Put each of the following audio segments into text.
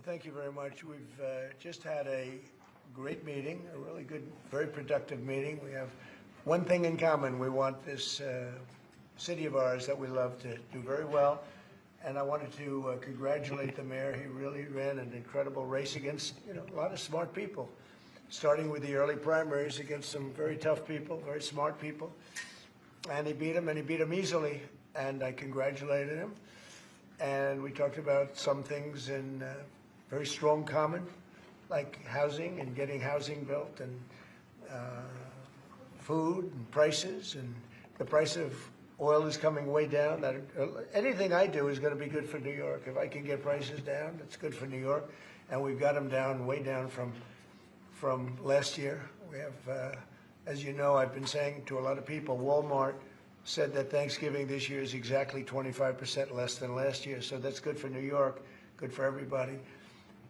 thank you very much. We've just had a great meeting, a really good, very productive meeting. We have one thing in common. We want this city of ours that we love to do very well. And I wanted to congratulate the mayor. He really ran an incredible race against, a lot of smart people, starting with the early primaries against some very tough people, very smart people. And he beat them easily. And I congratulated him. And we talked about some things in very strong common, like housing and getting housing built, and food and prices, and the price of oil is coming way down. Anything I do is going to be good for New York. If I can get prices down, it's good for New York. And we've got them down, way down from last year. We have, as you know, I've been saying to a lot of people, Walmart said that Thanksgiving this year is exactly 25% less than last year. So that's good for New York, good for everybody.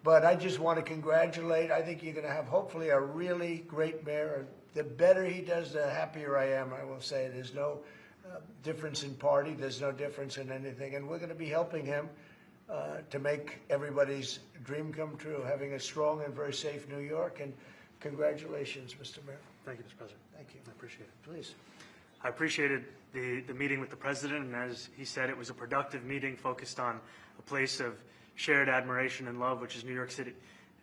But I just want to congratulate. I think you're going to have, hopefully, a really great mayor. The better he does, the happier I am, I will say. There's no difference in party. There's no difference in anything. And we're going to be helping him to make everybody's dream come true, having a strong and very safe New York. And congratulations, Mr. Mayor. Thank you, Mr. President. Thank you. I appreciate it. Please. I appreciated the meeting with the president, and as he said, it was a productive meeting focused on a place of shared admiration and love, which is New York City,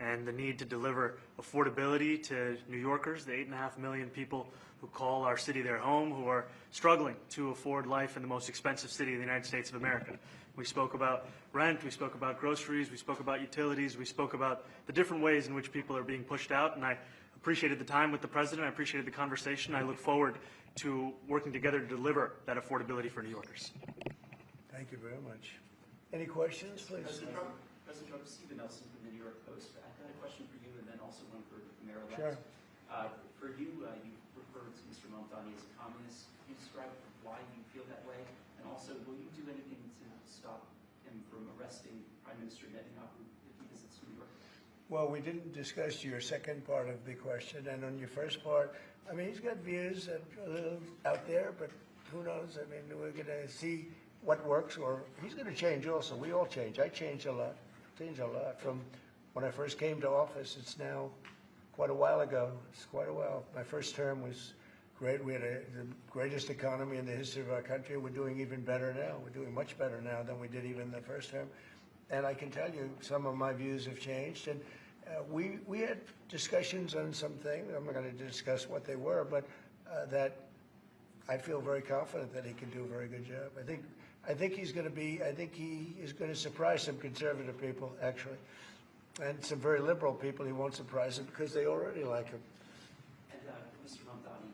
and the need to deliver affordability to New Yorkers, the 8.5 million people who call our city their home, who are struggling to afford life in the most expensive city in the United States of America. We spoke about rent, we spoke about groceries, we spoke about utilities, we spoke about the different ways in which people are being pushed out, and I appreciated the time with the president, I appreciated the conversation. I look forward to working together to deliver that affordability for New Yorkers. Thank you very much. Any questions, please? President Trump, Stephen Nelson from the New York Post. I've got a question for you and then also one for the Mayor-elect. Sure. For you, you referred to Mr. Mamdani as a communist. Can you describe why you feel that way? And also, will you do anything to stop him from arresting Prime Minister Netanyahu if he visits New York? Well, we didn't discuss your second part of the question. And on your first part, I mean, he's got views that are a little out there, but who knows? I mean, we're going to see what works, or he's going to change also. We all change. I changed a lot. From when I first came to office. It's now quite a while ago. It's quite a while. My first term was great. We had the greatest economy in the history of our country. We're doing even better now. We're doing much better now than we did even the first term. And I can tell you some of my views have changed. And we had discussions on some things. I'm not going to discuss what they were, but that I feel very confident that he can do a very good job. I think he's going to be. I think he is going to surprise some conservative people, actually, and some very liberal people. He won't surprise them because they already like him. And Mr. Mamdani,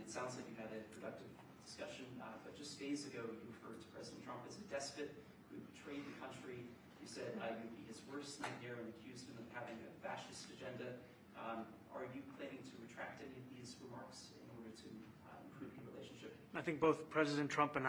it sounds like you had a productive discussion, but just days ago you referred to President Trump as a despot who betrayed the country. You said you would be his worst nightmare and accused him of having a fascist agenda. Are you planning to retract any of these remarks in order to improve your relationship? I think both President Trump and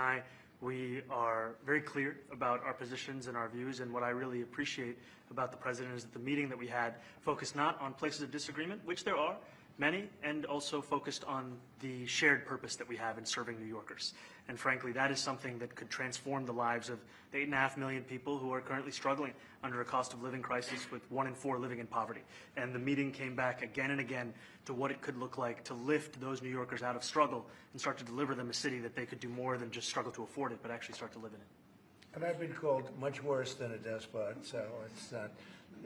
we are very clear about our positions and our views, and what I really appreciate about the president is that the meeting that we had focused not on places of disagreement, which there are many, and also focused on the shared purpose that we have in serving New Yorkers. And frankly, that is something that could transform the lives of the 8.5 million people who are currently struggling under a cost of living crisis, with 1 in 4 living in poverty. And the meeting came back again and again to what it could look like to lift those New Yorkers out of struggle and start to deliver them a city that they could do more than just struggle to afford it, but actually start to live in it. And I've been called much worse than a despot, so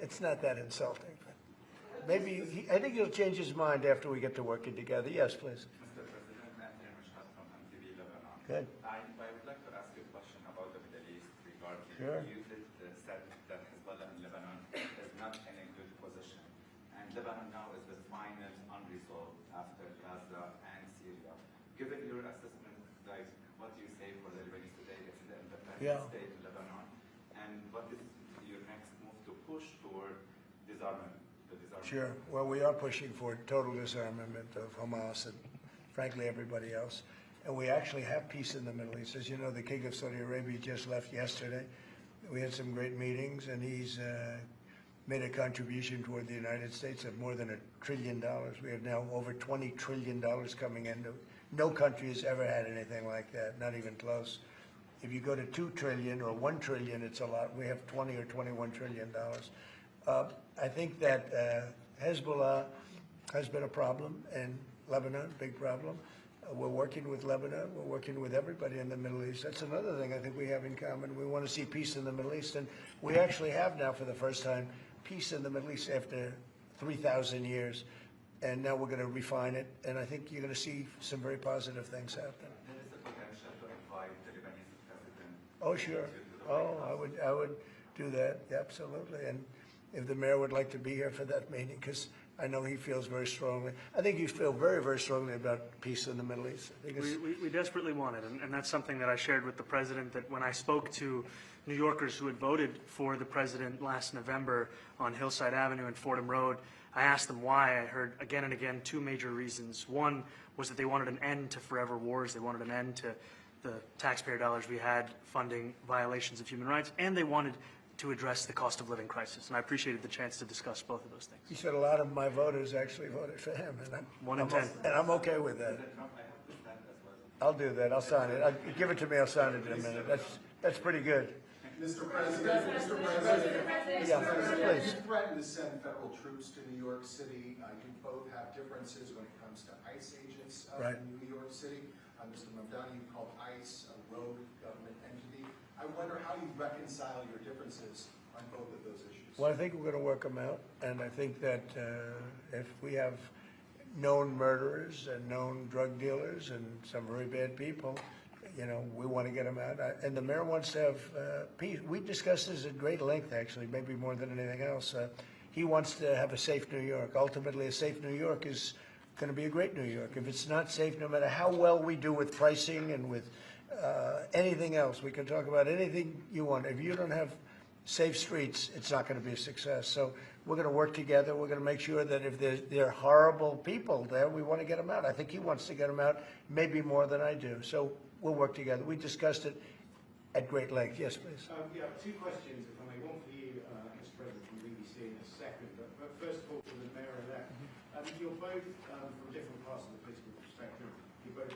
it's not that insulting. But maybe I think he'll change his mind after we get to working together. Yes, please. Mr. President, from MTV Lebanon. Good. I would like to ask you a question about the Middle East regarding Sure. you said that Hezbollah in Lebanon is not in a good position. And Lebanon now is the final unresolved after Gaza and Syria. Given your assessment, like, what do you say for the Lebanese today? It's the independent state of Lebanon. And what is your next move to push toward disarmament? Sure. Well, we are pushing for total disarmament of Hamas and, frankly, everybody else. And we actually have peace in the Middle East. As you know, the King of Saudi Arabia just left yesterday. We had some great meetings, and he's made a contribution toward the United States of more than $1 trillion. We have now over $20 trillion coming in. No country has ever had anything like that, not even close. If you go to $2 trillion or $1 trillion, it's a lot. We have $20 or $21 trillion. I think that Hezbollah has been a problem in Lebanon, big problem. We're working with Lebanon. We're working with everybody in the Middle East. That's another thing I think we have in common. We want to see peace in the Middle East, and we actually have now, for the first time, peace in the Middle East after 3,000 years. And now we're going to refine it, and I think you're going to see some very positive things happen. There is a potential to invite the Lebanese president. Oh, sure. I would do that, absolutely. And if the mayor would like to be here for that meeting, because I know he feels very strongly. I think you feel very, very strongly about peace in the Middle East. I think We desperately want it, and that's something that I shared with the president, that when I spoke to New Yorkers who had voted for the president last November on Hillside Avenue and Fordham Road, I asked them why. I heard again and again two major reasons. One was that they wanted an end to forever wars. They wanted an end to the taxpayer dollars we had funding violations of human rights, and they wanted to address the cost of living crisis. And I appreciated the chance to discuss both of those things. he said a lot of my voters actually voted for him, and One in 10. And I'm okay with that. President Trump, I have to stand as well. I'll do that. I'll sign it. Give it to me. I'll sign it in a minute. That's pretty good. Mr. President, Yeah, please. you threatened to send federal troops to New York City. You both have differences when it comes to ICE agents Right. in New York City. Mr. Mamdani, you called ICE a rogue government entity. I wonder how you reconcile your differences on both of those issues. Well, I think we're going to work them out, and I think that if we have known murderers and known drug dealers and some very bad people, you know, we want to get them out. And the mayor wants to have peace. We discussed this at great length, actually, maybe more than anything else. He wants to have a safe New York. Ultimately, a safe New York is going to be a great New York. If it's not safe, no matter how well we do with pricing and with anything else, we can talk about anything you want. If you don't have safe streets, it's not going to be a success. So we're going to work together. We're going to make sure that if there are horrible people there, we want to get them out. I think he wants to get them out, maybe more than I do. So we'll work together. We discussed it at great length. Yes, please. Yeah, two questions, if I may. One for you, Mr. President, from BBC in a second. But first of all, for the Mayor-elect. You're both, from different parts of the political spectrum, you're both